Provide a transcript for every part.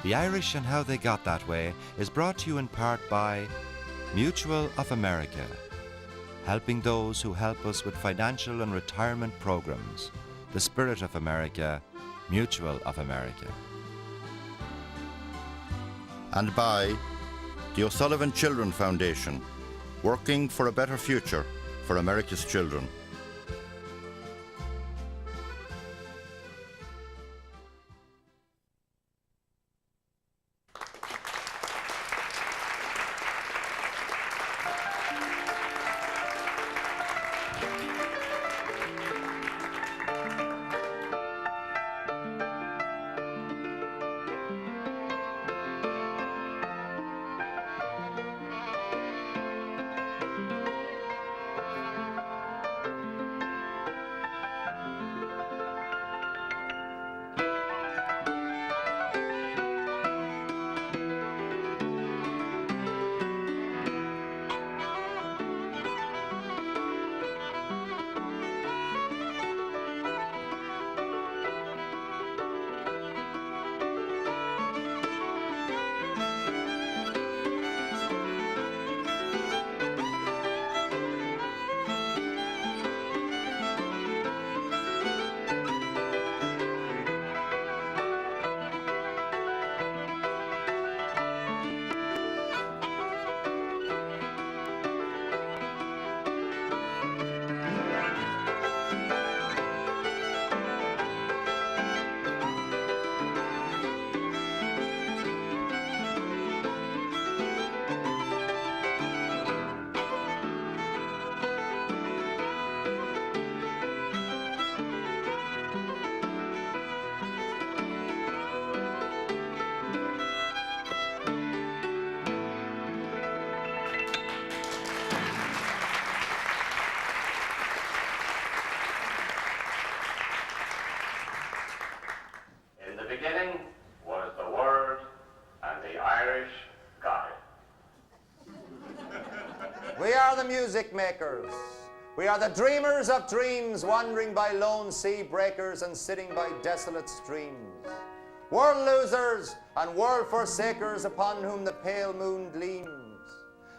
The Irish and How They Got That Way is brought to you in part by Mutual of America, helping those who help us with financial and retirement programs. The Spirit of America, Mutual of America. And by the O'Sullivan Children Foundation, working for a better future for America's children. Beginning was the Word, and the Irish got it. We are the music makers. We are the dreamers of dreams, wandering by lone sea breakers and sitting by desolate streams. World losers and world forsakers upon whom the pale moon gleams.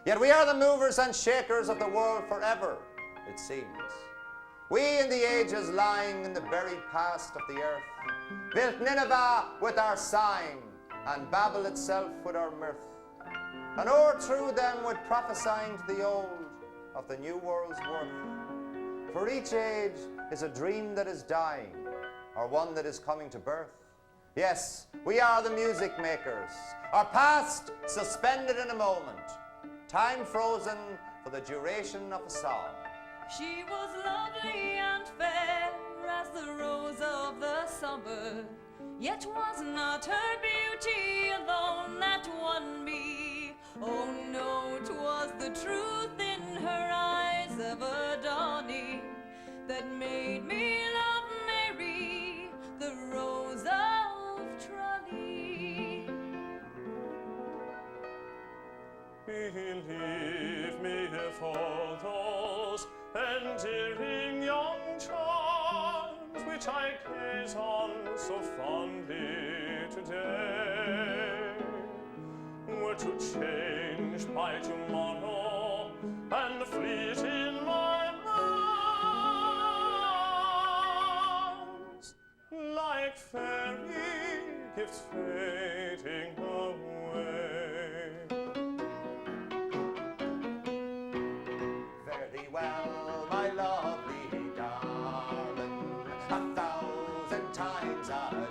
Yet we are the movers and shakers of the world forever, it seems. We in the ages lying in the buried past of the earth, built Nineveh with our sign, and Babel itself with our mirth, and o'er through them with prophesying to the old of the new world's worth. For each age is a dream that is dying, or one that is coming to birth. Yes, we are the music makers, our past suspended in a moment, time frozen for the duration of a song. She was lovely and fair as the rose of the summer, yet was not her beauty alone that won me. Oh no, 'twas the truth in her eyes ever dawning that made me love Mary, the rose of Tralee. Believe me, if all those endearing young charms which I gaze on so fondly today were to change by tomorrow and fleet in my arms like fairy gifts fading away. Very well, my lovely darling, 1,000 times adieu.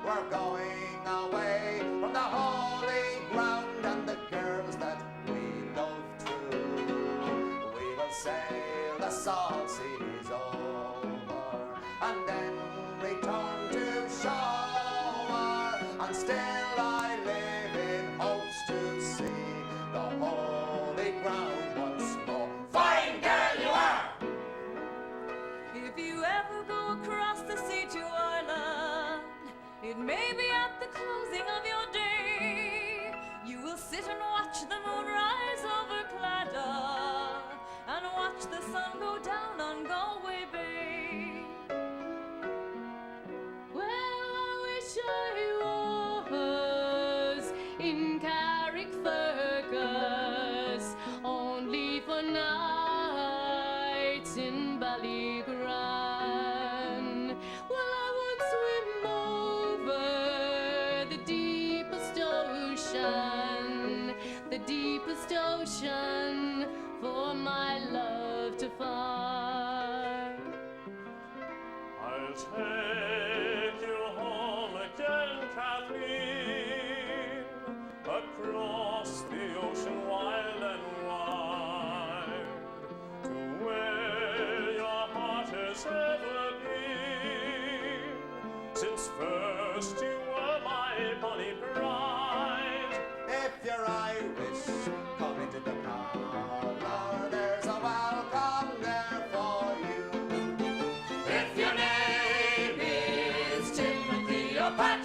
We're going away from the holy ground and the girls that we love true. We will sail the salt seas over and then return to shore. And still I live in hopes to see the holy ground once more. Fine girl you are! If you ever go across the sea to Ireland, it may be at the closing of your day. You will sit and watch the moon rise over Claddagh and watch the sun go down on Galway Bay. Well, I wish I was boats in Ballygran. Well, I would swim over the deepest ocean, for my love to find. I'll take you home again, Kathleen, across the ocean wild and wide, to where your heart has ever been, since first you were my bonny bride. If you're Irish, come into the parlour, there's a welcome there for you. If your name is Timothy or Pat,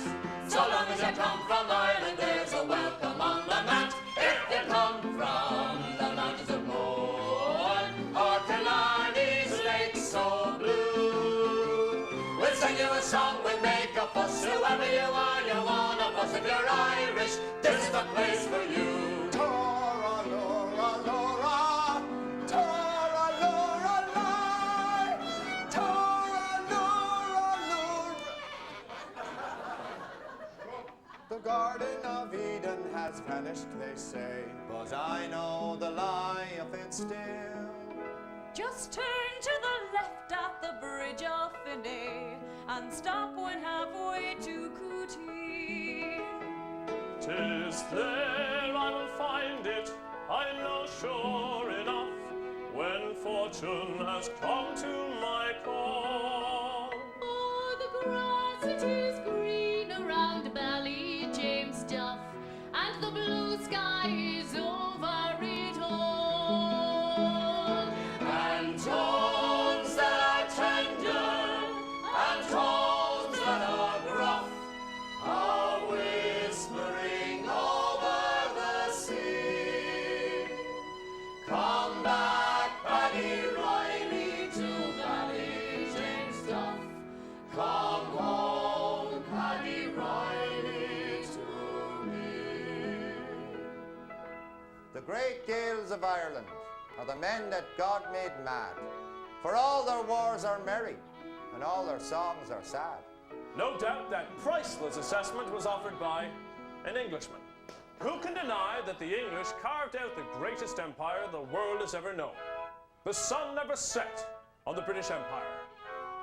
so long as you come from Ireland, there's a welcome on the mat. If you come from the mountains of Mourne or Killarney's lake so blue, we'll sing you a song, we'll make a fuss. Whoever you are, you're one of us. If you're Irish, this is the place for you. Tora, Lora, Lora, Tora, Lora, Lora, Tora, Lora, Lora. The Garden of Eden has vanished, they say, but I know the lie of it still. Just turn to the left at the bridge of Finney and stop when halfway to Cootie. 'Tis there I will find it, I know sure enough, when fortune has come to my call. Oh, the grass it is green around Bally James Duff, and the blue sky is over it all. And tones that are tender and tones that are gruff are whispering over the sea. Come back, Paddy Riley, to Bally James Duff. Come home, Paddy Riley, to me. The great Gaels of Ireland are the men that God made mad. For all their wars are merry, and all their songs are sad. No doubt that priceless assessment was offered by an Englishman. Who can deny that the English carved out the greatest empire the world has ever known? The sun never set on the British Empire.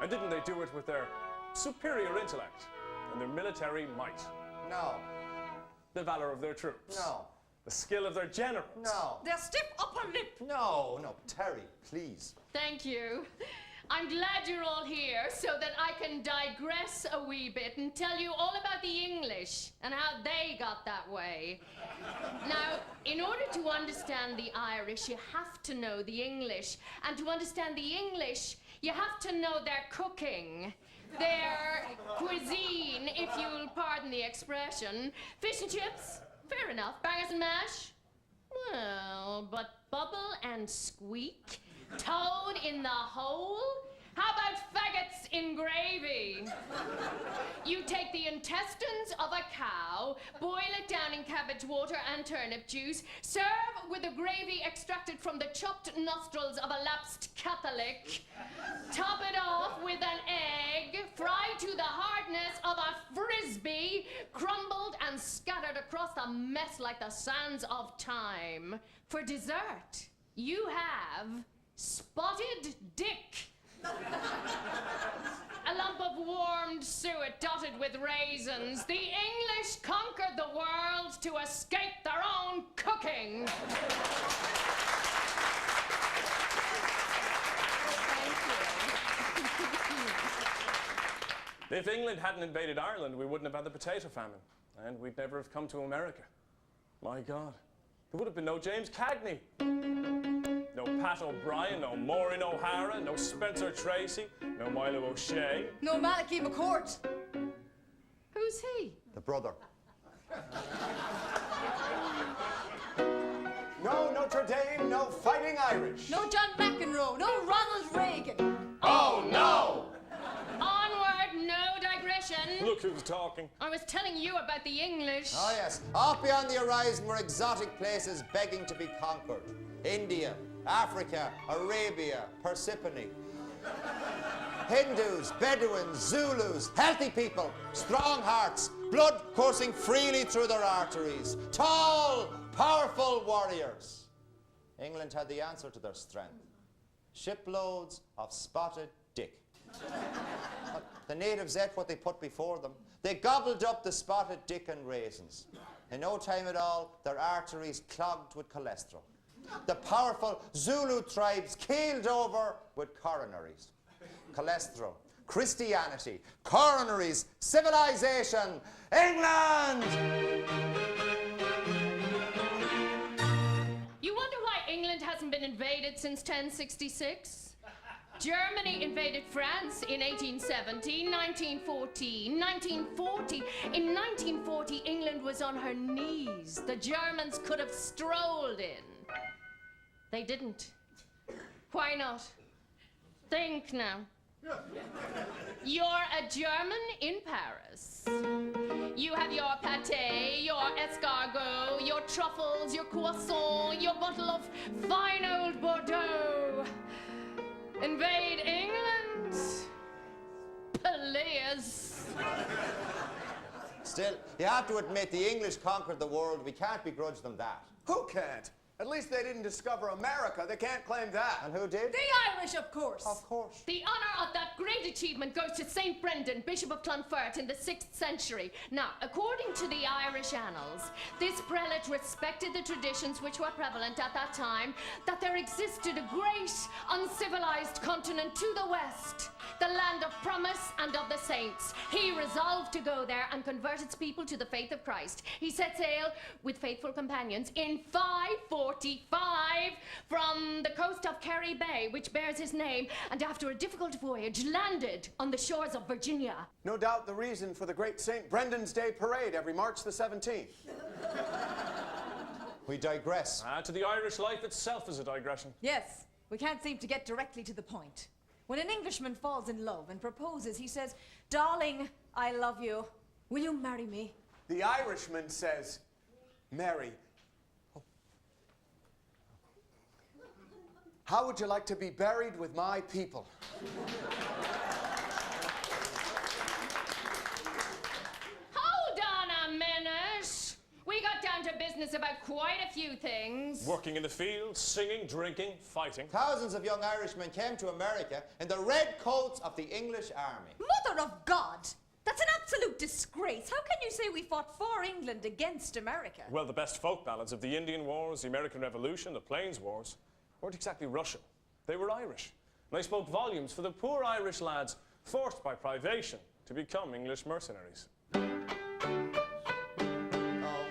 And didn't they do it with their superior intellect and their military might? No, The valor of their troops. no, The skill of their generals. no, Their stiff upper lip. no, no, Terry, please. Thank you. I'm glad you're all here so that I can digress a wee bit and tell you all about the English and how they got that way. Now, in order to understand the Irish, you have to know the English. And to understand the English, you have to know their cooking, their cuisine, if you'll pardon the expression. Fish and chips, fair enough. Bangers and mash, well, but bubble and squeak, toad in the hole? How about faggots in gravy? You take the intestines of a cow, boil it down in cabbage water and turnip juice, serve with the gravy extracted from the chopped nostrils of a lapsed Catholic, top it off with an egg, fried to the hardness of a frisbee, crumbled and scattered across the mess like the sands of time. For dessert, you have spotted dick. A lump of warmed suet dotted with raisins. The English conquered the world to escape their own cooking. Thank you. If England hadn't invaded Ireland, we wouldn't have had the potato famine. And we'd never have come to America. My God. There would have been no James Cagney. No Pat O'Brien, no Maureen O'Hara, no Spencer Tracy, no Milo O'Shea. No Malachi McCourts. Who's he? The brother. No Notre Dame, no fighting Irish. No John McEnroe. No Ronald Reagan. Oh no! Onward, no digression. Look who's talking. I was telling you about the English. Oh yes, off beyond the horizon were exotic places begging to be conquered. India Africa, Arabia, Persephone. Hindus, Bedouins, Zulus, healthy people, strong hearts, blood coursing freely through their arteries, tall, powerful warriors. England had the answer to their strength. Shiploads of spotted dick. The natives ate what they put before them. They gobbled up the spotted dick and raisins. In no time at all, their arteries clogged with cholesterol. The powerful Zulu tribes keeled over with coronaries. Cholesterol, Christianity, coronaries, civilization, England! You wonder why England hasn't been invaded since 1066? Germany invaded France in 1817, 1914, 1940. In 1940, England was on her knees. The Germans could have strolled in. They didn't. Why not? Think now. You're a German in Paris. You have your pâté, your escargot, your truffles, your croissant, your bottle of fine old Bordeaux. Invade England? Please. Still, you have to admit the English conquered the world. We can't begrudge them that. Who can't? At least they didn't discover America. They can't claim that. And who did? The Irish, of course. Of course. The honour of that great achievement goes to St. Brendan, Bishop of Clonfert in the 6th century. Now, according to the Irish annals, this prelate respected the traditions which were prevalent at that time, that there existed a great uncivilized continent to the west, the land of promise and of the saints. He resolved to go there and convert its people to the faith of Christ. He set sail with faithful companions in 545 from the coast of Kerry Bay, which bears his name, and after a difficult voyage landed on the shores of Virginia. No doubt the reason for the great St. Brendan's Day parade every March the 17th. We digress. To the Irish life itself is a digression. Yes, we can't seem to get directly to the point. When an Englishman falls in love and proposes, he says, "Darling, I love you. Will you marry me?" The Irishman says, "Mary, how would you like to be buried with my people?" Hold on a minute. We got down to business about quite a few things. Working in the fields, singing, drinking, fighting. Thousands of young Irishmen came to America in the red coats of the English army. Mother of God! That's an absolute disgrace. How can you say we fought for England against America? Well, the best folk ballads of the Indian Wars, the American Revolution, the Plains Wars weren't exactly Russian. They were Irish. And they spoke volumes for the poor Irish lads forced by privation to become English mercenaries.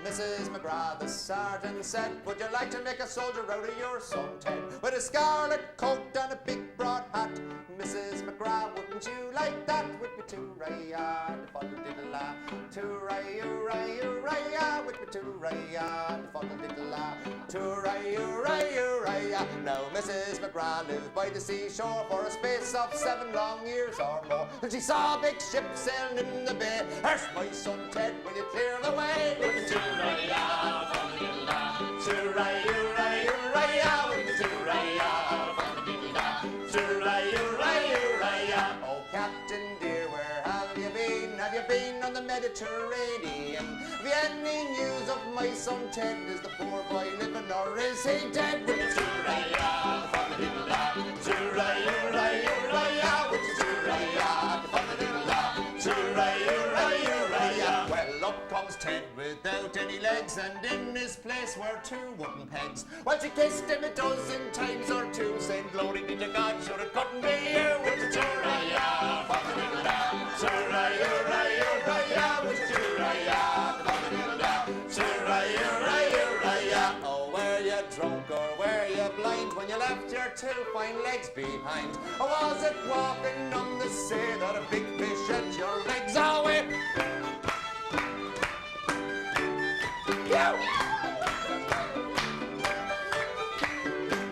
Mrs. McGrath, the sergeant said, "Would you like to make a soldier out of your son Ted? With a scarlet coat and a big broad hat. Mrs. McGrath, wouldn't you like that? With me to-ray-ya, fuddle-diddle-la, to-ray-you-ray-you-ray-ya, with me to-ray-ya, fuddle-diddle-la, to-ray-you-ray-you-ray-ya. Now, Mrs. McGrath lived by the seashore for a space of 7 long years or more, and she saw a big ship sailing in the bay. "Here's my son Ted, will you clear the way?" With me to-ray-ya, fuddle-diddle-la, to-ray-you-ray-you-ray-ya, with me to-ray-ya, fuddle-diddle-la, to-ray-you-ray-you-ray-ya. Oh, Captain dear, where have you been? Have you been on the Mediterranean? Have you any news of my son Ted? Is the poor boy living or is he dead? With the to-ray-ya, fuddle-diddle-la, to-ray-you-ray-you-ray-ya, with the to-ray-ya, fuddle-diddle-la, to-ray-you-ray-you-ray-ya. Well, up comes Ted without any legs, and in his place were 2 wooden pegs. Well, she kissed him a dozen times or two, saying, "Glory be to God, sure it couldn't be you." With the to-ray-ya, fuddle-diddle-la, to-ray-you-ray-you-ray-ya, with the to-ray-ya, fuddle-diddle-la, to-ray-you-ray-you-ray-ya. Oh, were you drunk or were you blind when you left your 2 fine legs behind? Or was it walking on the sea that a big fish at your legs away?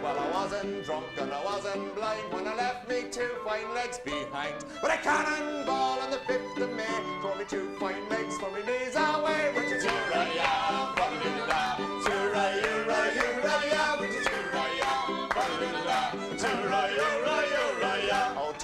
Well, I wasn't drunk and I wasn't blind when I left me 2 fine legs behind. But a cannonball on the 5th of May tore me 2 fine legs from my knees away. With the to-ray-ya, fuddle-diddle-la, to-ray-you-ray-you-ray-ya, with the to-ray-ya, fuddle-diddle-la.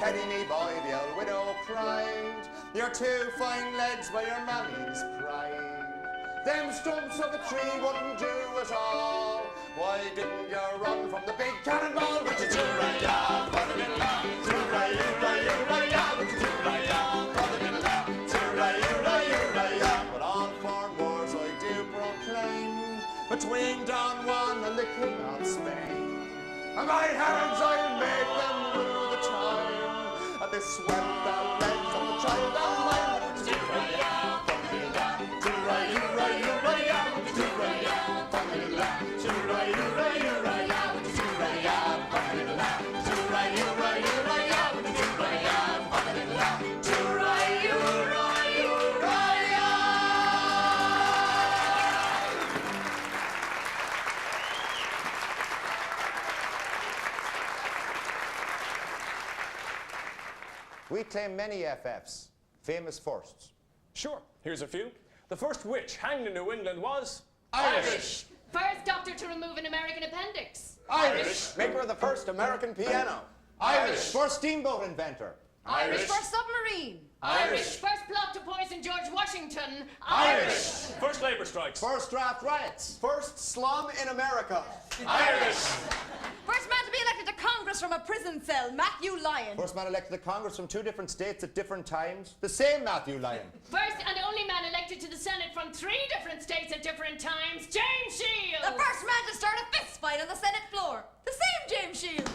Teddy, me boy, the old widow cried. Your two fine legs were your mammy's pride. Them stumps of a tree wouldn't do at all. Why didn't you run from the big cannonball? With your do-ra-ya, fa-da-da-da, do-ra-you-ra-you-ra-ya, with your do-ra-ya, fa-da-da-da, do-ra-you-ra-you-ra-ya. But all foreign wars I do proclaim, between Don Juan and the King of Spain. And my hands I'll make them rule the time, and they swept the legs of the child of mine. With your do-ra-ya, fa-da-da-da, do-ra-you-ra-you-ra-ya, with your do-ra-ya, fa-da-da-da, do-ra-you-ra-you-ra-ya, with your do-ra-ya, fa-da-da-da, do-ra-you-ra-you-ra-ya, with your do-ra-ya, fa-da-da-da, do-ra-you-ra-you-ra-ya. We claim many FFs, famous firsts. Sure, here's a few. The first witch hanged in New England was Irish. First doctor to remove an American appendix. Irish. Maker of the first American piano. Irish. First steamboat inventor. Irish. First submarine. Irish. First plot to poison George Washington. Irish. first labor strikes. First draft riots. First slum in America. Irish. First man to be elected to Congress from a prison cell, Matthew Lyon. First man elected to Congress from two different states at different times. The same Matthew Lyon. First and only man elected to the Senate from 3 different states at different times, James Shields. The first man to start a fist fight on the Senate floor, the same James Shields.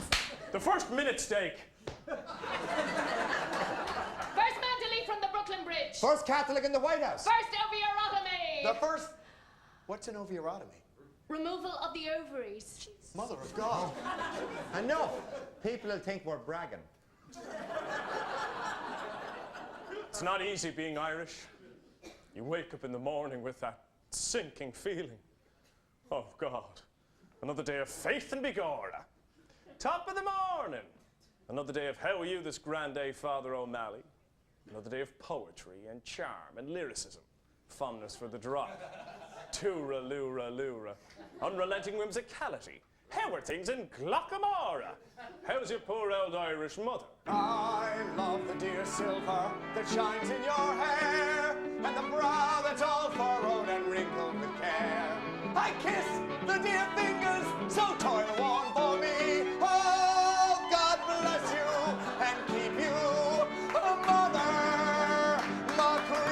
The first minute steak. First man to leap from the Brooklyn Bridge. First Catholic in the White House. First ovurotomy. The first... What's an ovurotomy? Removal of the ovaries. Mother of God. Enough. People will think we're bragging. It's not easy being Irish. You wake up in the morning with that sinking feeling. Oh, God. Another day of faith and begorra. Top of the morning. Another day of how are you this grand day, Father O'Malley. Another day of poetry and charm and lyricism. Fondness for the drop. Toora, lura, lura. Unrelenting whimsicality. How are things in Glockamora? How's your poor old Irish mother? I love the dear silver that shines in your hair, and the brow that's all furrowed and wrinkled with care. I kiss the dear fingers so toil-worn for me. Oh, God bless you and keep you, Mother McCourts.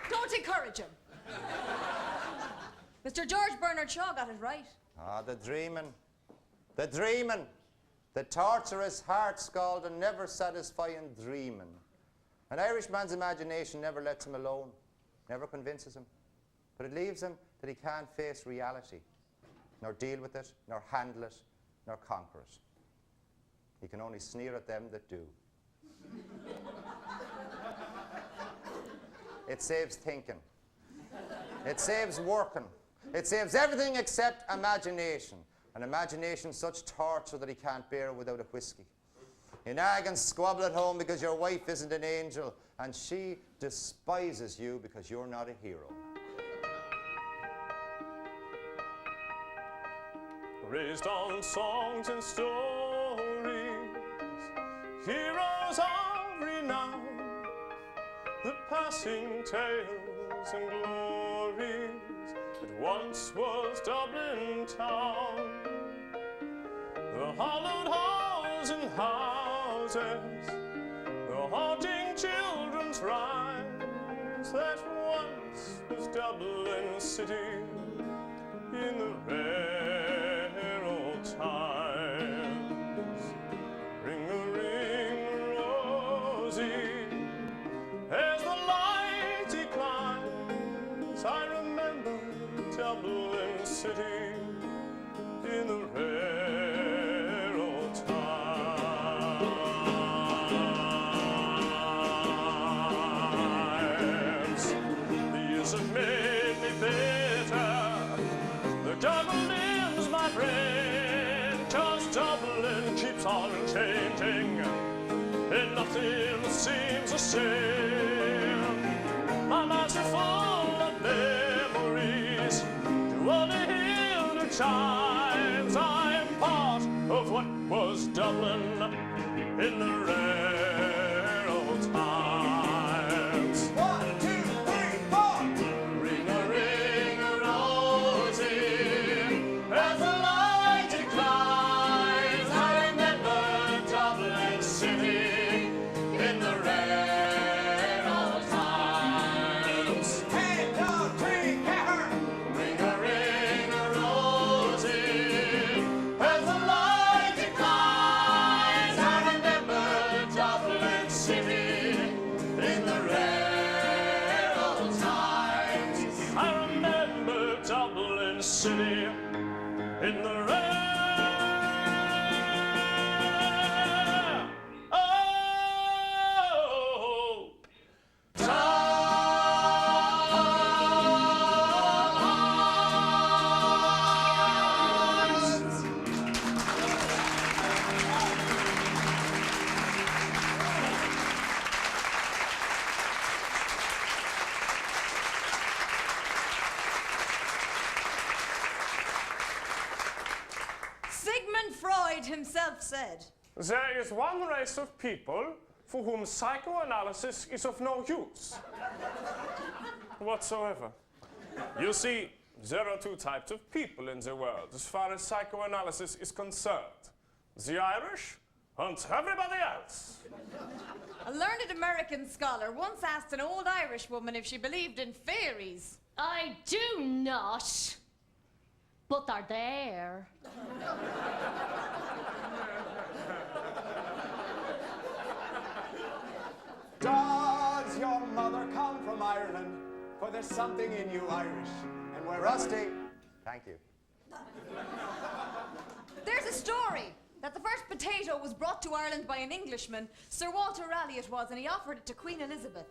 Don't encourage him. Mr. George Bernard Shaw got it right. Ah, the dreaming. The dreaming. The torturous, heart-scald and never satisfying dreaming. An Irishman's imagination never lets him alone, never convinces him. But it leaves him that he can't face reality, nor deal with it, nor handle it, nor conquer it. He can only sneer at them that do. It saves thinking. It saves working. It saves everything except imagination. An imagination such torture that he can't bear without a whiskey. You nag and squabble at home because your wife isn't an angel, and she despises you because you're not a hero. Raised on songs and stories, heroes of renown, the passing tales and glories that once was Dublin town. The hollowed halls and houses, the haunting children's rhymes that once was Dublin city in the rare old times. Ring a rosy, as the light declines, I remember Dublin city in the rare old times. The years have made me bitter, the Dublin's my friend, 'cause Dublin keeps on changing, and nothing seems the same. My minds are full of memories, to all the hill to times. I am part of what was Dublin in the rare old times. 1, 2, 3, 4. Ring a rosy, as the light declines. I remember Dublin City in the rare old times. Hand down, three, hammer. Ring a rosy, as the light declines. I remember Dublin City in the rare old times. I remember Dublin City in the rare old times. Sigmund Freud himself said, There is one race of people for whom psychoanalysis is of no use whatsoever. You see, there are two types of people in the world as far as psychoanalysis is concerned. The Irish and everybody else. a learned American scholar once asked an old Irish woman if she believed in fairies. I do not. But they're there. Does your mother come from Ireland? For there's something in you Irish. And we're Rusty, thank you. There's a story that the first potato was brought to Ireland by an Englishman. Sir Walter Raleigh it was, and he offered it to Queen Elizabeth.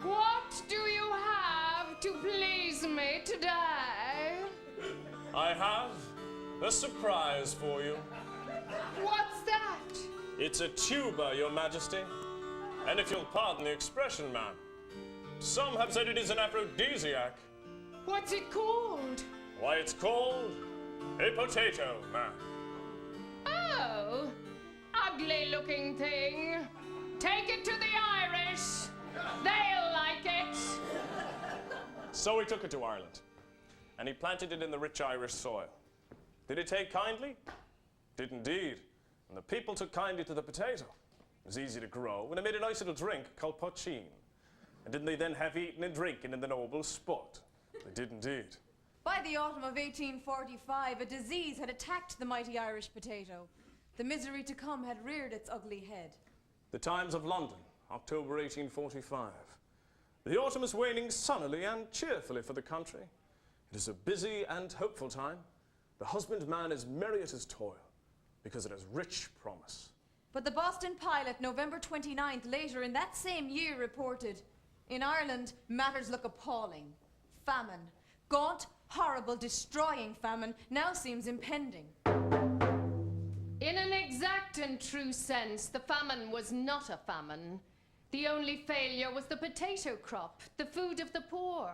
What do you have to please me today? I have a surprise for you. What's that? It's a tuba, Your Majesty. And if you'll pardon the expression, ma'am, some have said it is an aphrodisiac. What's it called? Why, it's called a potato, ma'am. Oh, ugly looking thing. Take it to the Irish. They'll like it. So he took it to Ireland, and he planted it in the rich Irish soil. Did it take kindly? Did indeed. And the people took kindly to the potato. It was easy to grow, and it made a nice little drink called poteen. And didn't they then have eating and drinking in the noble sport? They did indeed. By the autumn of 1845, a disease had attacked the mighty Irish potato. The misery to come had reared its ugly head. The Times of London, October 1845. The autumn is waning sunnily and cheerfully for the country. It is a busy and hopeful time. The husbandman is merry at his toil, because it has rich promise. But the Boston Pilot, November 29th, later in that same year, reported, in Ireland, matters look appalling. Famine, gaunt, horrible, destroying famine, now seems impending. In an exact and true sense, the famine was not a famine. The only failure was the potato crop, the food of the poor.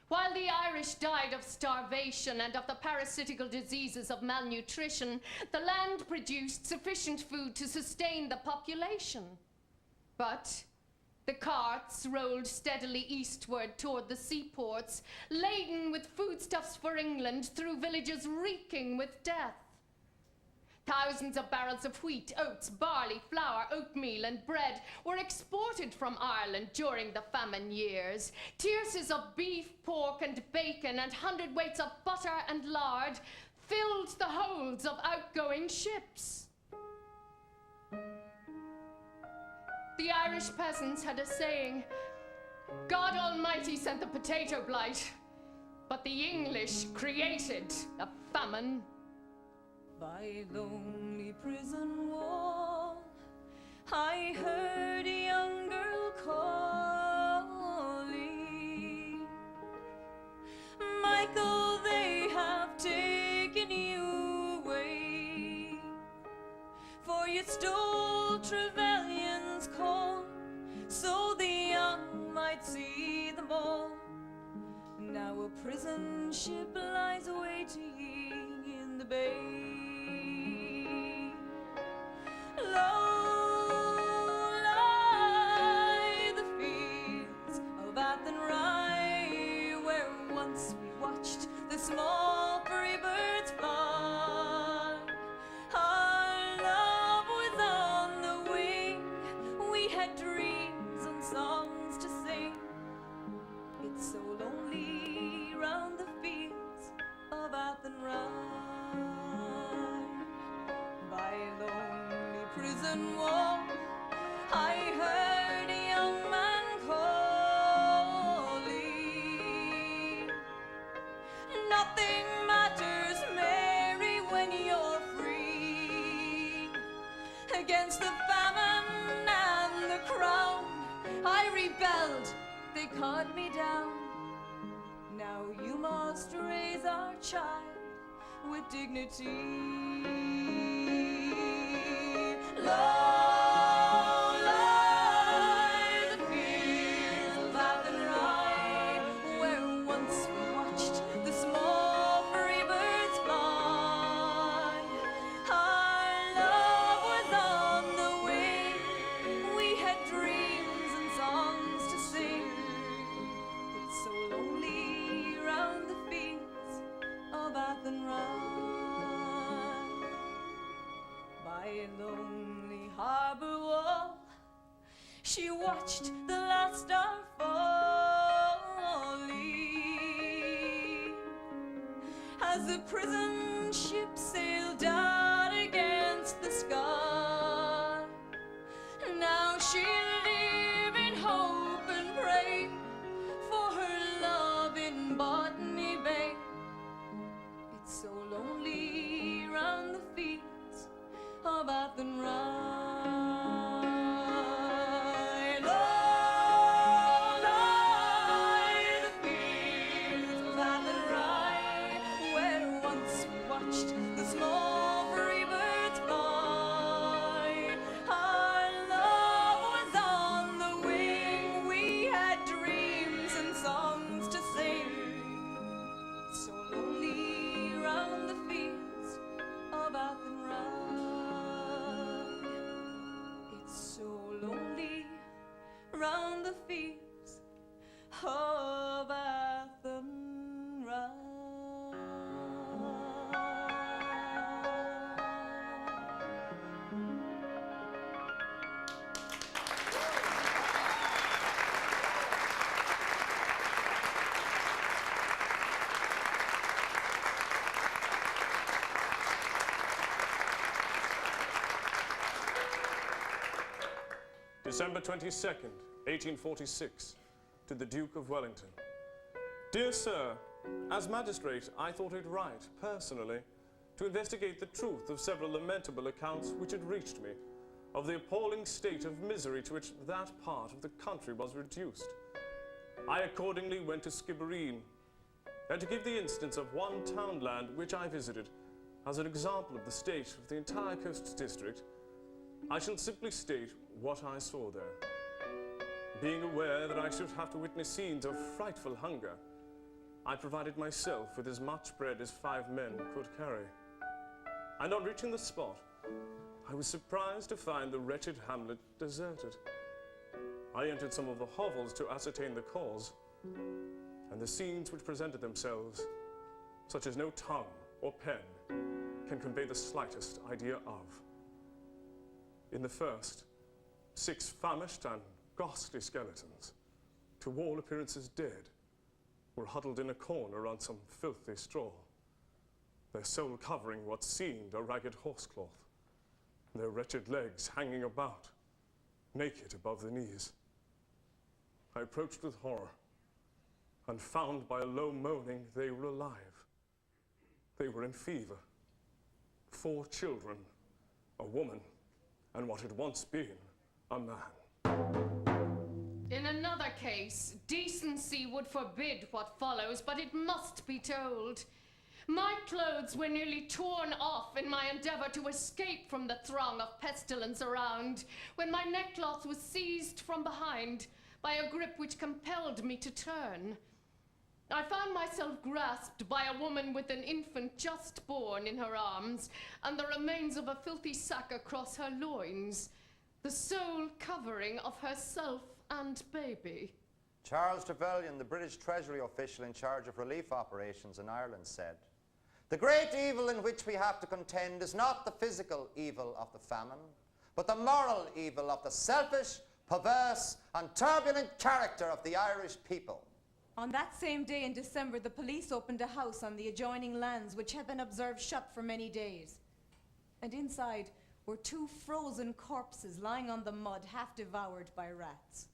While the Irish died of starvation and of the parasitical diseases of malnutrition, the land produced sufficient food to sustain the population. But the carts rolled steadily eastward toward the seaports, laden with foodstuffs for England through villages reeking with death. Thousands of barrels of wheat, oats, barley, flour, oatmeal, and bread were exported from Ireland during the famine years. Tierces of beef, pork, and bacon, and hundredweights of butter and lard filled the holds of outgoing ships. The Irish peasants had a saying, God Almighty sent the potato blight, but the English created a famine. By lonely prison wall, I heard a young girl calling, Michael, they have taken you away, for you stole Trevelyan's corn, so the young might see them all. Now a prison ship lies away Bath and Rye. By lonely prison wall, I heard a young man calling. Nothing matters, Mary, when you're free. Against the famine and the crown, I rebelled, they cut me down. Now you must raise our child with dignity. Low lie the fields of Bath and Rye, where once we watched the small free birds fly. Our love was on the wing, we had dreams and songs to sing. It's so lonely round the fields of Bath and Rye. By a lonely harbor wall, she watched the last star falling as the prison ship sailed out against the sky. Now she live in hope and pray for her love in Botany Bay. It's so lonely round the fields of Bath and Rye. Low lie the fields of Bath and Rye, where once we watched the small free birds fly. Our love was on the wing, we had dreams and songs to sing. So lonely round the fields of Bath and Rye. It's so lonely round the fields of Bath and Rye. December 22nd, 1846, to the Duke of Wellington. Dear Sir, as magistrate, I thought it right, personally, to investigate the truth of several lamentable accounts which had reached me of the appalling state of misery to which that part of the country was reduced. I accordingly went to Skibbereen, and to give the instance of one townland which I visited as an example of the state of the entire coast district, I shall simply state what I saw there. Being aware that I should have to witness scenes of frightful hunger, I provided myself with as much bread as 5 men could carry. And on reaching the spot, I was surprised to find the wretched hamlet deserted. I entered some of the hovels to ascertain the cause, and the scenes which presented themselves, such as no tongue or pen can convey the slightest idea of. In the first, 6 famished and ghastly skeletons, to all appearances dead, were huddled in a corner on some filthy straw, their sole covering what seemed a ragged horsecloth, their wretched legs hanging about, naked above the knees. I approached with horror, and found by a low moaning they were alive. They were in fever. 4 children, a woman, and what had once been a man. In another case, decency would forbid what follows, but it must be told. My clothes were nearly torn off in my endeavor to escape from the throng of pestilence around, when my neckcloth was seized from behind by a grip which compelled me to turn. I found myself grasped by a woman with an infant just born in her arms, and the remains of a filthy sack across her loins, the sole covering of herself and baby. Charles Trevelyan, the British Treasury official in charge of relief operations in Ireland, said, "The great evil in which we have to contend is not the physical evil of the famine, but the moral evil of the selfish, perverse, and turbulent character of the Irish people. On that same day in December, the police opened a house on the adjoining lands which had been observed shut for many days. And inside were 2 frozen corpses lying on the mud, half devoured by rats.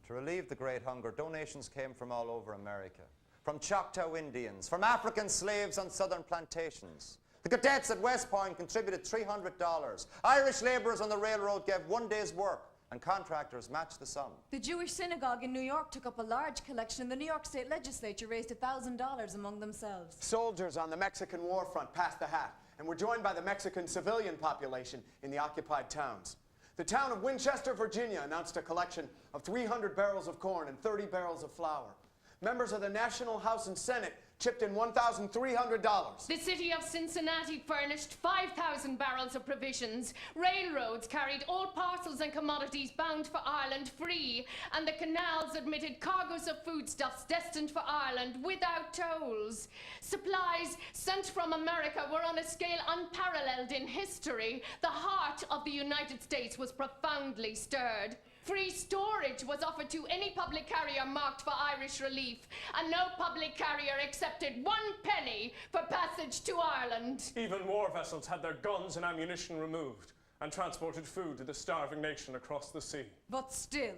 To relieve the great hunger, donations came from all over America. From Choctaw Indians, from African slaves on southern plantations. The cadets at West Point contributed $300. Irish laborers on the railroad gave 1 day's work, and contractors matched the sum. The Jewish synagogue in New York took up a large collection, and the New York State Legislature raised $1,000 among themselves. Soldiers on the Mexican war front passed the hat and were joined by the Mexican civilian population in the occupied towns. The town of Winchester, Virginia announced a collection of 300 barrels of corn and 30 barrels of flour. Members of the National House and Senate chipped in $1,300. The city of Cincinnati furnished 5,000 barrels of provisions. Railroads carried all parcels and commodities bound for Ireland free, and the canals admitted cargoes of foodstuffs destined for Ireland without tolls. Supplies sent from America were on a scale unparalleled in history. The heart of the United States was profoundly stirred. Free storage was offered to any public carrier marked for Irish relief, and no public carrier accepted 1 penny for passage to Ireland. Even war vessels had their guns and ammunition removed and transported food to the starving nation across the sea. But still,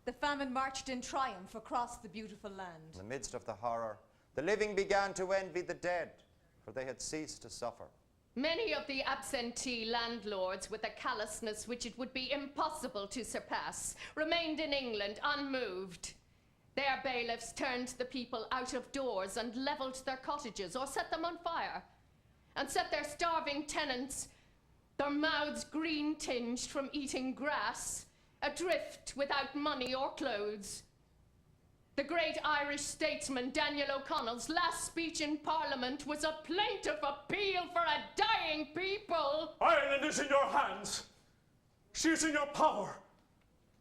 the famine marched in triumph across the beautiful land. In the midst of the horror, the living began to envy the dead, for they had ceased to suffer. Many of the absentee landlords, with a callousness which it would be impossible to surpass, remained in England unmoved. Their bailiffs turned the people out of doors and levelled their cottages or set them on fire, and set their starving tenants, their mouths green-tinged from eating grass, adrift without money or clothes. The great Irish statesman Daniel O'Connell's last speech in Parliament was a plaintive appeal for a dying people. Ireland is in your hands. She is in your power.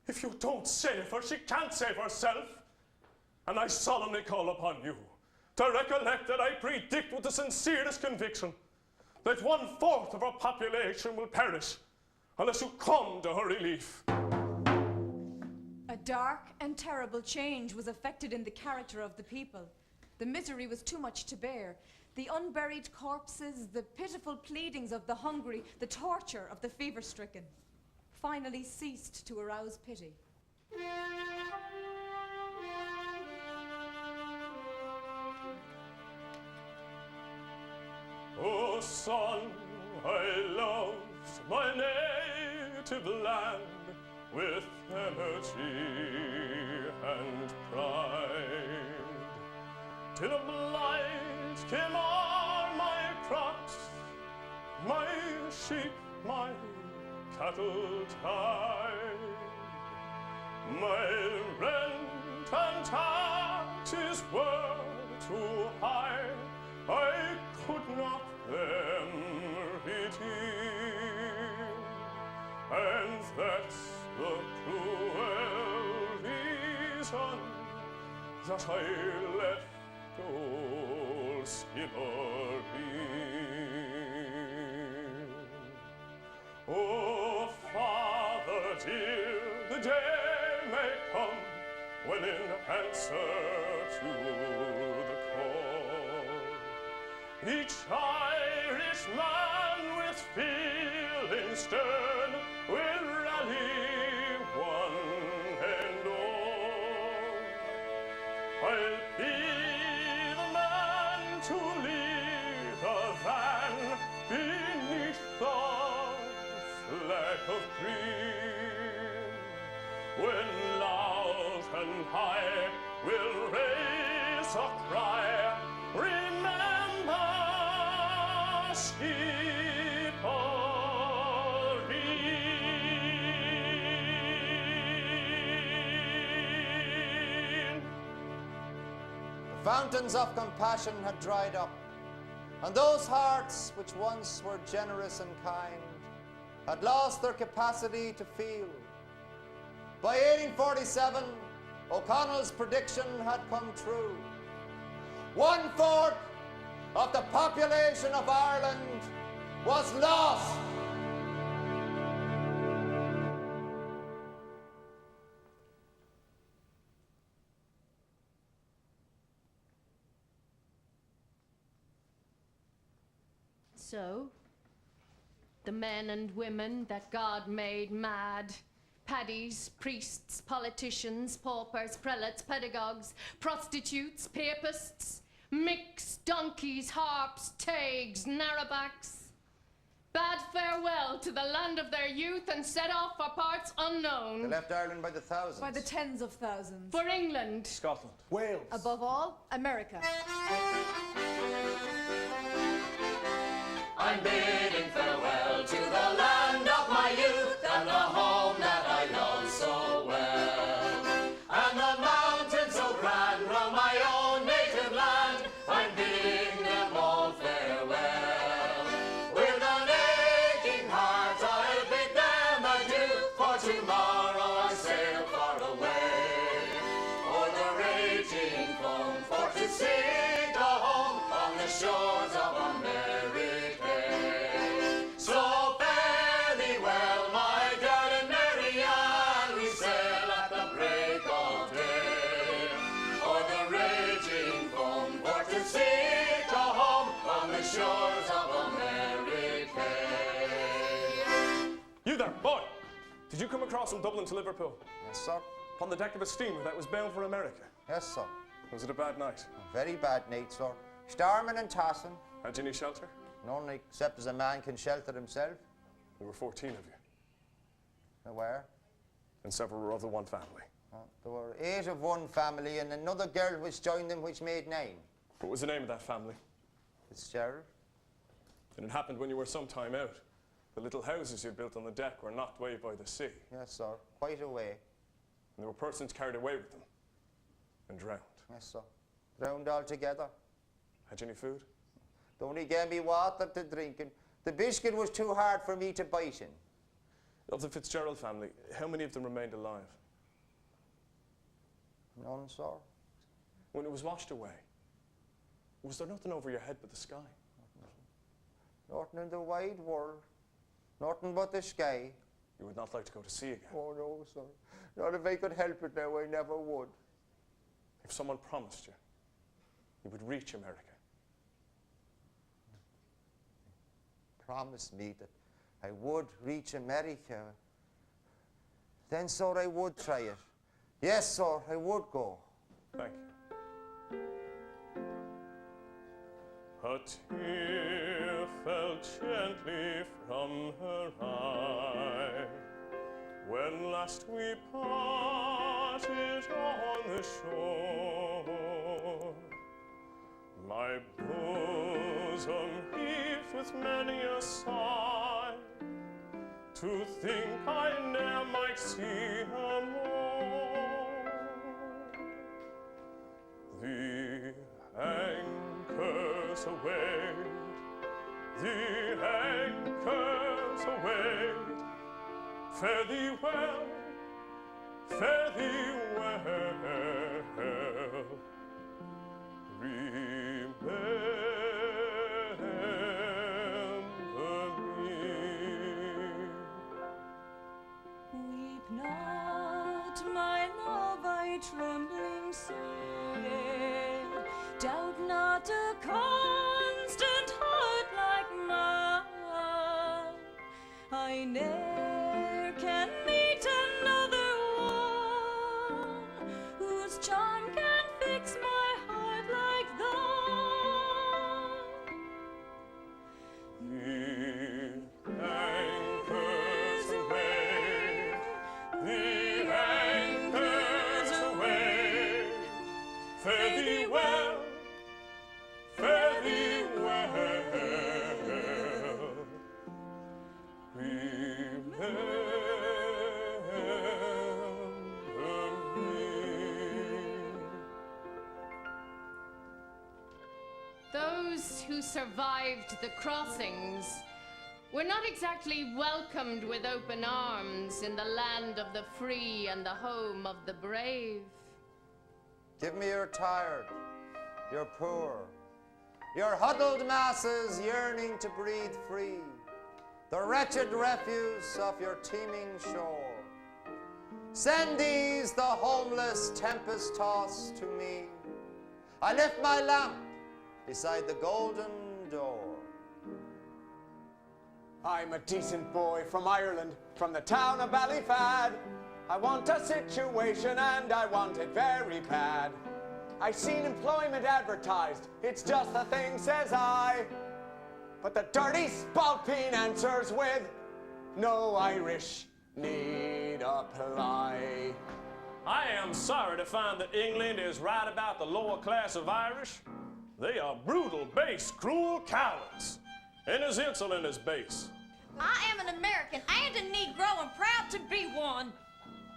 If you don't save her, she can't save herself. And I solemnly call upon you to recollect that I predict with the sincerest conviction that 1/4 of our population will perish unless you come to her relief. A dark and terrible change was effected in the character of the people. The misery was too much to bear. The unburied corpses, the pitiful pleadings of the hungry, the torture of the fever-stricken, finally ceased to arouse pity. Oh, son, I loved my native land with energy and pride, till a blight came on my crops, my sheep, my cattle tied, my rent and taxes were too high, I could not them redeem, and that's the cruel reason that I left old Skibbereen. Oh, Father dear, the day may come when in answer to the call, each Irishman with feeling stern will rally one and all. I'll be the man to lead the van beneath the flag of green, when loud and high will raise a cry, remember Skibbereen. The fountains of compassion had dried up, and those hearts which once were generous and kind had lost their capacity to feel. By 1847, O'Connell's prediction had come true. 1/4 of the population of Ireland was lost. So, the men and women that God made mad, paddies, priests, politicians, paupers, prelates, pedagogues, prostitutes, papists, micks, donkeys, harps, tags, narrowbacks, bade farewell to the land of their youth and set off for parts unknown. They left Ireland by the thousands. By the tens of thousands. For England. Scotland. Wales. Above all, America. I'm bidding farewell to the land of my youth and the home that I love so well. And the mountains so grand from my own native land, I'm bidding them all farewell. With an aching heart I'll bid them adieu, for tomorrow I sail far away. O'er the raging foam for to seek a home on the shores of America. So fare thee well, my darling Marianne, we sail at the break of day. O'er the raging foam for to seek a home on the shores of America. You there, boy! Did you come across from Dublin to Liverpool? Yes, sir. Upon the deck of a steamer that was bound for America? Yes, sir. Was it a bad night? Very bad night, sir. Storming and tossing. Had you any shelter? None except as a man can shelter himself. There were 14 of you, There were. and several were of the one family. There were 8 of one family and another girl which joined them which made 9. What was the name of that family? Fitzgerald. And it happened when you were some time out. The little houses you'd built on the deck were knocked away by the sea, Yes, sir. Quite away. and there were persons carried away with them and drowned. Yes, sir. Drowned altogether. Had you any food? They only gave me water to drink, and the biscuit was too hard for me to bite in. Of the Fitzgerald family, how many of them remained alive? None, sir. When it was washed away, was there nothing over your head but the sky? Nothing in the wide world. Nothing but the sky. You would not like to go to sea again. Oh, no, sir. Not if I could help it now, I never would. If someone promised you, you would reach America. Promised me that I would reach America. Then, sir, I would try it. Yes, sir, I would go. Thank you. A tear fell gently from her eye when last we parted on the shore. My bosom heaved with many a sigh to think I ne'er might see her more. The anchors await, the anchors await. Fare thee well, fare thee well. Remember me. Weep not, my love, I trembling say. Doubt not a constant heart like mine. I ne'er can meet another one whose charm can fix my heart like thine. The anchors away, the anchors away. Fare thee well, fare thee well. Remember me. Those who survived the crossings were not exactly welcomed with open arms in the land of the free and the home of the brave. Give me your tired, your poor, your huddled masses yearning to breathe free, the wretched refuse of your teeming shore. Send these, the homeless, tempest-tossed, to me. I lift my lamp beside the golden door. I'm a decent boy from Ireland, from the town of Ballyfad. I want a situation and I want it very bad. I seen employment advertised, it's just the thing, says I. But the dirty spalpeen answers with, no Irish need apply. I am sorry to find that England is right about the lower class of Irish. They are brutal, base, cruel cowards, and as insolent as base. I am an American and a Negro and proud to be one.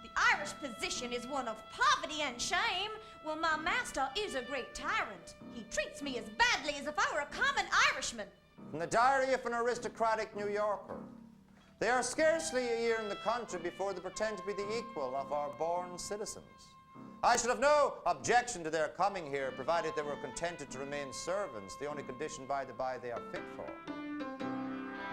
The Irish position is one of poverty and shame. Well, my master is a great tyrant. He treats me as badly as if I were a common Irishman. From the diary of an aristocratic New Yorker. They are scarcely a year in the country before they pretend to be the equal of our born citizens. I should have no objection to their coming here, provided they were contented to remain servants, the only condition by the by they are fit for.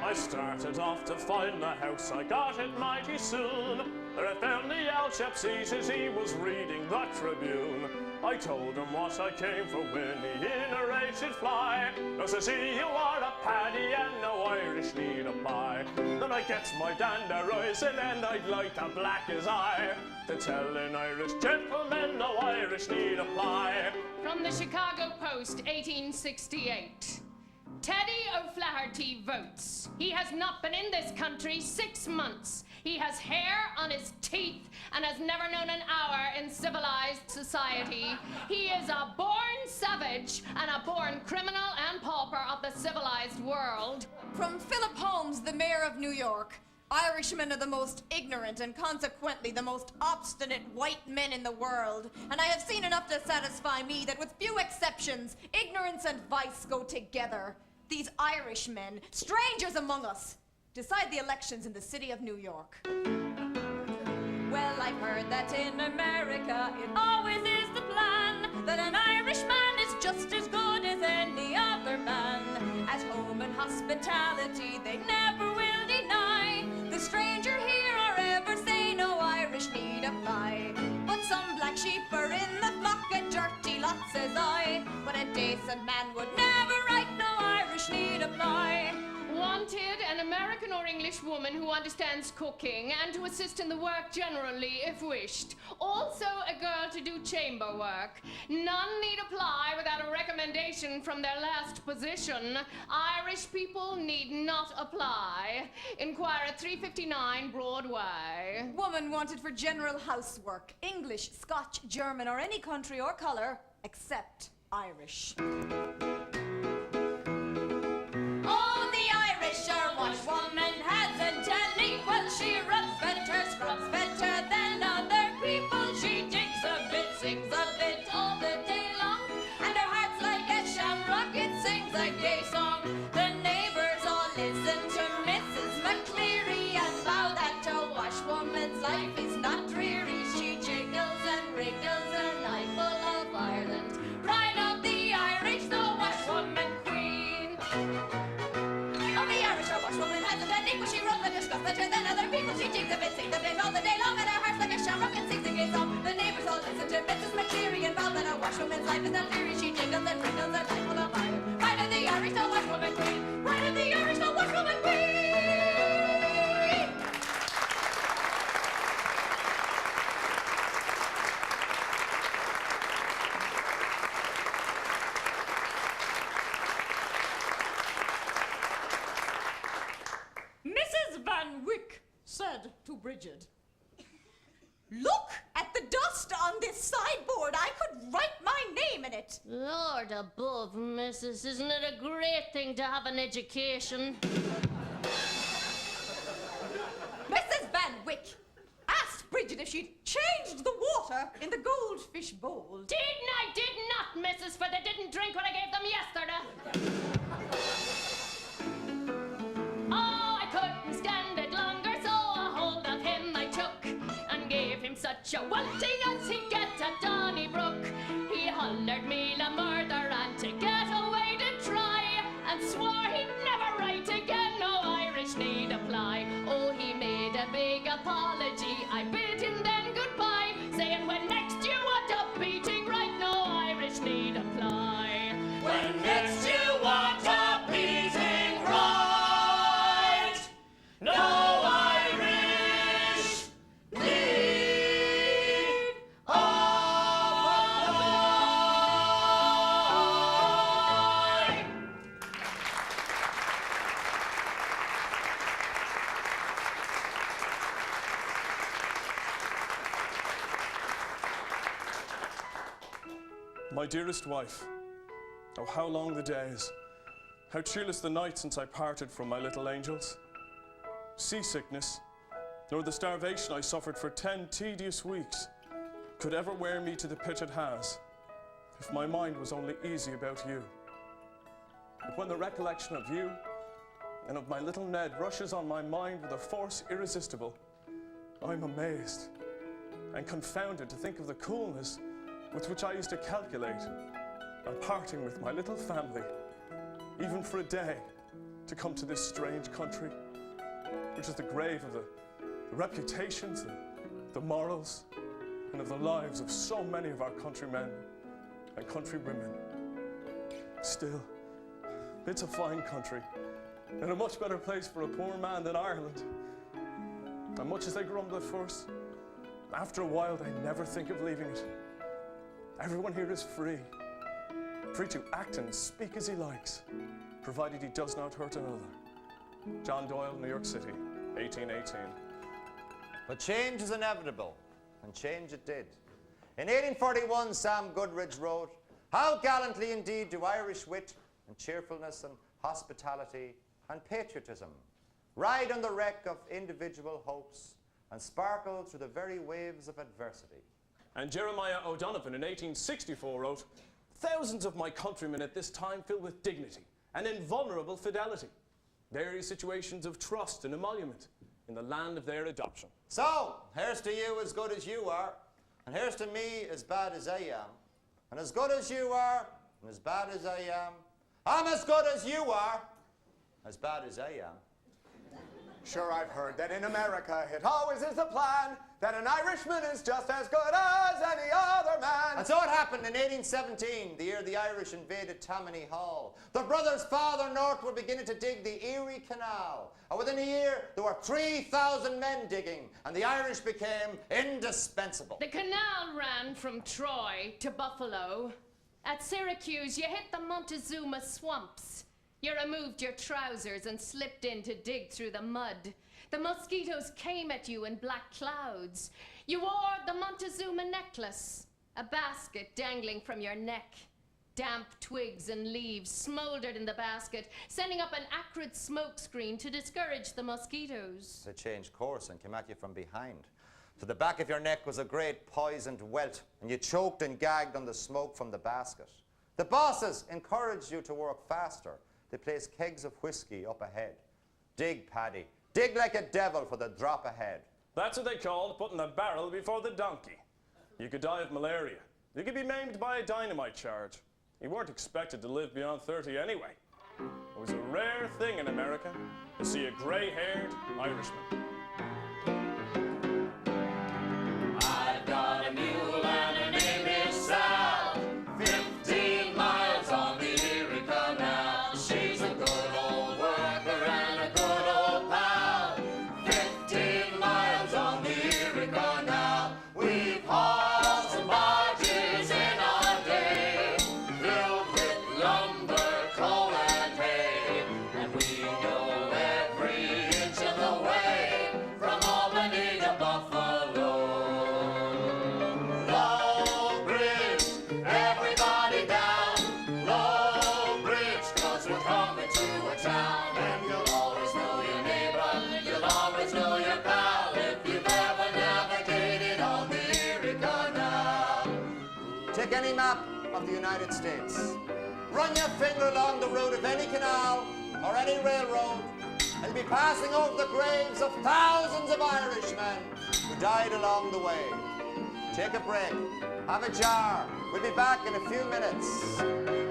I started off to find the house, I got it mighty soon. There I found the old chap seated, he was reading the Tribune. I told him what I came for when he in a rage did fly. Now says he, you are a paddy and no Irish need apply. Then I gets my dander rising and I'd like to black his eye, to tell an Irish gentleman no Irish need apply. From the Chicago Post, 1868. Teddy O'Flaherty votes. He has not been in this country 6 months. He has hair on his teeth and has never known an hour in civilized society. He is a born savage and a born criminal and pauper of the civilized world. From Philip Holmes, the mayor of New York. Irishmen are the most ignorant and consequently the most obstinate white men in the world. And I have seen enough to satisfy me that with few exceptions, ignorance and vice go together. These Irishmen, strangers among us, decide the elections in the city of New York. Well, I've heard that in America it always is the plan that an Irishman is just as good as any other man. At home and hospitality they never will deny. The stranger here or ever say no Irish need apply. But some black sheep are in the flock, a dirty lot, says I. But a decent man would never write no Irish need apply. Wanted an American or English woman who understands cooking and to assist in the work generally if wished. Also a girl to do chamber work. None need apply without a recommendation from their last position. Irish people need not apply. Inquire at 359 Broadway. Woman wanted for general housework. English, Scotch, German, or any country or color except Irish. Woman has a jelly, well she rubs better, scrubs better than other people. She jigs a bit, sings a bit all the day long, and her heart's like a shamrock, it sings a gay song. The neighbors all listen to Mrs. McCleary and vow that a washwoman's life is not dreary. She jiggles and wriggles an eyeful of Ireland, pride of the Irish, the washwoman queen. Woman has a belly, but she runs and discuss better than other people. She jigs a bit, sings a bit all the day long, and her heart's like a shamrock and sings a gay song. The neighbors all listen to Mrs. McCleary and vow that a washwoman's life is not dreary. She jiggles and wriggles and full of fire. Pride of the Irish, the washwoman queen. Pride of the Irish, the washwoman queen. Said to Bridget, "Look at the dust on this sideboard. I could write my name in it." Lord above, missus, isn't it a great thing to have an education? Mrs. Van Wyck asked Bridget if she'd changed the water in the goldfish bowl. Did not, missus, for they didn't drink what I gave them yesterday. Oh, I couldn't stand it longer, so a hold of him I took and gave him such a welting as he'd get at Donnybrook. He hollered me la murder and to get away to try, and swore he'd never write again, no Irish need apply. Oh, he made a big apology, I bid him then goodbye, saying when next you want a beating right, no Irish need apply. When next you want a beating right, My dearest wife, oh, how long the days, how cheerless the night since I parted from my little angels. Seasickness, nor the starvation I suffered for 10 tedious weeks, could ever wear me to the pitch it has, if my mind was only easy about you. But when the recollection of you and of my little Ned rushes on my mind with a force irresistible, I'm amazed and confounded to think of the coolness with which I used to calculate on parting with my little family, even for a day, to come to this strange country, which is the grave of the reputations, the morals, and of the lives of so many of our countrymen and countrywomen. Still, it's a fine country, and a much better place for a poor man than Ireland. And much as they grumble at first, after a while they never think of leaving it. Everyone here is free to act and speak as he likes, provided he does not hurt another. John Doyle, New York City, 1818. But change is inevitable, and change it did. In 1841, Sam Goodridge wrote, "How gallantly indeed do Irish wit and cheerfulness and hospitality and patriotism ride on the wreck of individual hopes and sparkle through the very waves of adversity." And Jeremiah O'Donovan in 1864 wrote, "Thousands of my countrymen at this time fill with dignity and invulnerable fidelity various situations of trust and emolument in the land of their adoption." So, here's to you as good as you are, and here's to me as bad as I am, and as good as you are, and as bad as I am. I'm as good as you are, as bad as I am. Sure, I've heard that in America it always is the plan that an Irishman is just as good as any other man. And so it happened in 1817, the year the Irish invaded Tammany Hall. The brothers farther north were beginning to dig the Erie Canal. And within a year, there were 3,000 men digging, and the Irish became indispensable. The canal ran from Troy to Buffalo. At Syracuse, you hit the Montezuma swamps. You removed your trousers and slipped in to dig through the mud. The mosquitoes came at you in black clouds. You wore the Montezuma necklace, a basket dangling from your neck. Damp twigs and leaves smoldered in the basket, sending up an acrid smoke screen to discourage the mosquitoes. They changed course and came at you from behind. So the back of your neck was a great poisoned welt, and you choked and gagged on the smoke from the basket. The bosses encouraged you to work faster. They placed kegs of whiskey up ahead. Dig, Paddy. Dig like a devil for the drop ahead. That's what they called putting the barrel before the donkey. You could die of malaria. You could be maimed by a dynamite charge. You weren't expected to live beyond 30 anyway. It was a rare thing in America to see a gray-haired Irishman. I've got a mule and her name is Sal. 15 miles on the Erie Canal. She's a good old worker and a good old pal. 15 miles on the Erie Canal. We've hauls and barges in our day, filled with lumber, coal and hay. And we go every inch of the way, from Albany to Buffalo. Low Bridge, everybody down. Low Bridge, 'cause we're coming to a town. And you'll always know your neighbor, you'll always know your pal, if you've ever navigated on the Erie Canal. Take any map of the United States. Run your finger along the route of any canal or any railroad, and you'll be passing over the graves of thousands of Irishmen who died along the way. Take a break. Have a jar. We'll be back in a few minutes.